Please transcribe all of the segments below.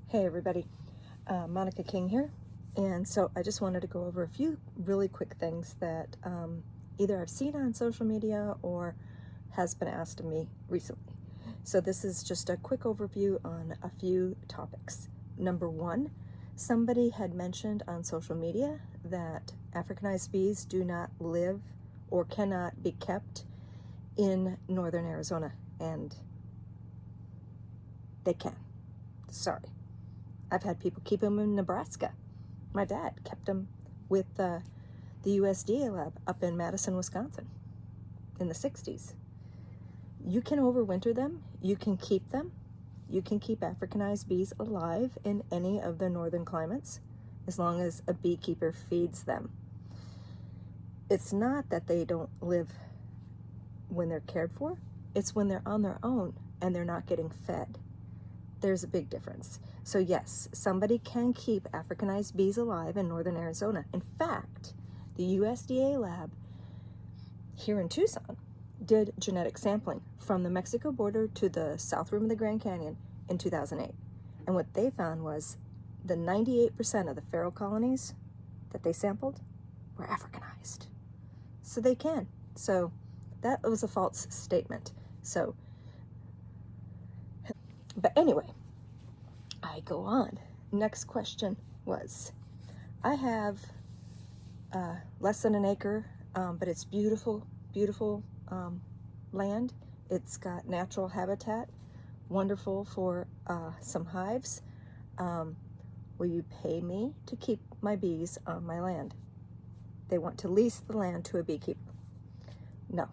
Hey everybody, Monica King here, and so I just wanted to go over a few really quick things that either I've seen on social media or has been asked of me recently. So this is just a quick overview on a few topics. Number one, somebody had mentioned on social media that Africanized bees do not live or cannot be kept in northern Arizona, and they can. Sorry. I've had people keep them in Nebraska. My dad kept them with the USDA lab up in Madison, Wisconsin in the 60s. You can overwinter them. You can keep them. You can keep Africanized bees alive in any of the northern climates as long as a beekeeper feeds them. It's not that they don't live when they're cared for. It's when they're on their own and they're not getting fed. There's a big difference. So yes, somebody can keep Africanized bees alive in northern Arizona. In fact, the USDA lab here in Tucson did genetic sampling from the Mexico border to the south rim of the Grand Canyon in 2008. And what they found was the 98% of the feral colonies that they sampled were Africanized. So they can. So that was a false statement. So but anyway, I go on. Next question was, I have less than an acre, but it's beautiful, beautiful land. It's got natural habitat, wonderful for some hives. Will you pay me to keep my bees on my land? They want to lease the land to a beekeeper. No,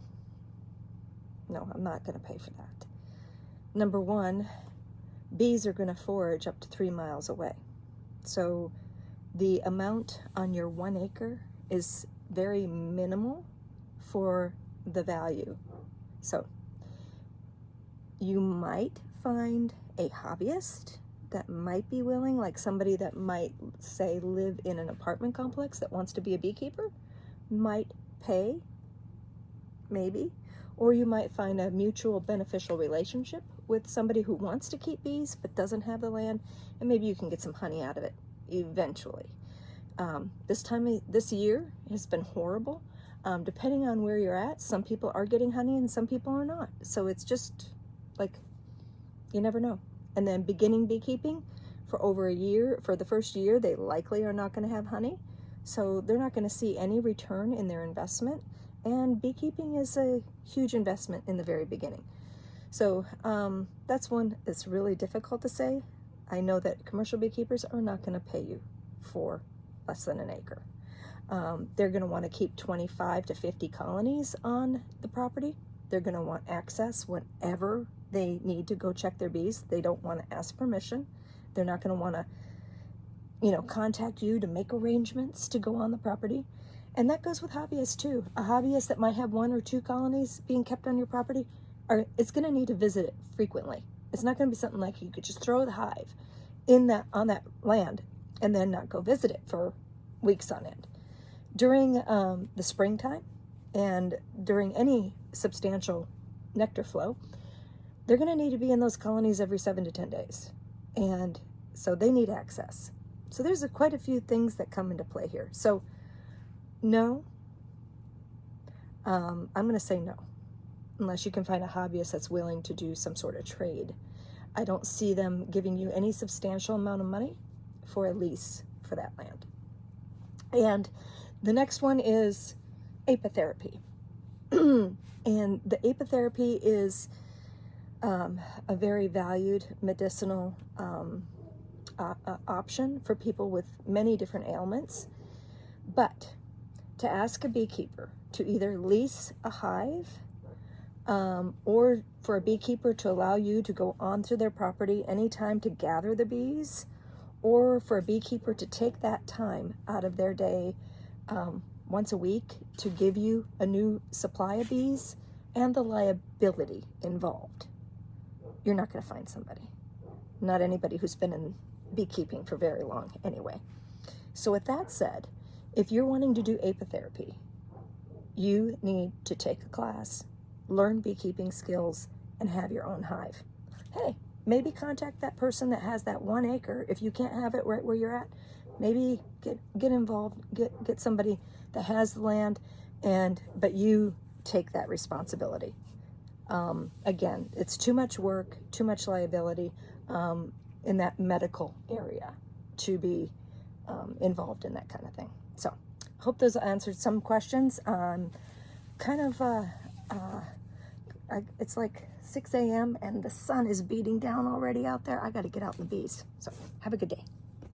I'm not going to pay for that. Number one, bees are going to forage up to 3 miles away. So the amount on your 1 acre is very minimal for the value. So you might find a hobbyist that might be willing, like somebody that might, say, live in an apartment complex that wants to be a beekeeper, might pay, maybe. Or you might find a mutual beneficial relationship with somebody who wants to keep bees but doesn't have the land, and maybe you can get some honey out of it eventually. This year has been horrible. Depending on where you're at, some people are getting honey and some people are not. So it's just like, you never know. And then beginning beekeeping for over a year, for the first year, they likely are not going to have honey. So they're not going to see any return in their investment. And beekeeping is a huge investment in the very beginning. So that's one that's really difficult to say. I know that commercial beekeepers are not going to pay you for less than an acre. They're going to want to keep 25 to 50 colonies on the property. They're going to want access whenever they need to go check their bees. They don't want to ask permission. They're not going to want to, contact you to make arrangements to go on the property. And that goes with hobbyists too. A hobbyist that might have 1 or 2 colonies being kept on your property, it's going to need to visit it frequently. It's not going to be something like you could just throw the hive on that land and then not go visit it for weeks on end. During the springtime and during any substantial nectar flow, they're going to need to be in those colonies every 7 to 10 days. And so they need access. So there's quite a few things that come into play here. So no, I'm going to say no, unless you can find a hobbyist that's willing to do some sort of trade. I don't see them giving you any substantial amount of money for a lease for that land. And the next one is apitherapy. And the apitherapy is a very valued medicinal option for people with many different ailments. But to ask a beekeeper to either lease a hive or for a beekeeper to allow you to go onto their property anytime to gather the bees, or for a beekeeper to take that time out of their day once a week to give you a new supply of bees, and the liability involved, you're not going to find somebody. Not anybody who's been in beekeeping for very long anyway. So with that said, if you're wanting to do apitherapy, you need to take a class, learn beekeeping skills, and have your own hive. Hey, maybe contact that person that has that 1 acre. If you can't have it right where you're at, maybe get involved, get somebody that has the land, but you take that responsibility. Again, it's too much work, too much liability in that medical area to be involved in that kind of thing. So I hope those answered some questions. Kind of, it's like 6 a.m. and the sun is beating down already out there. I got to get out in the bees. So have a good day.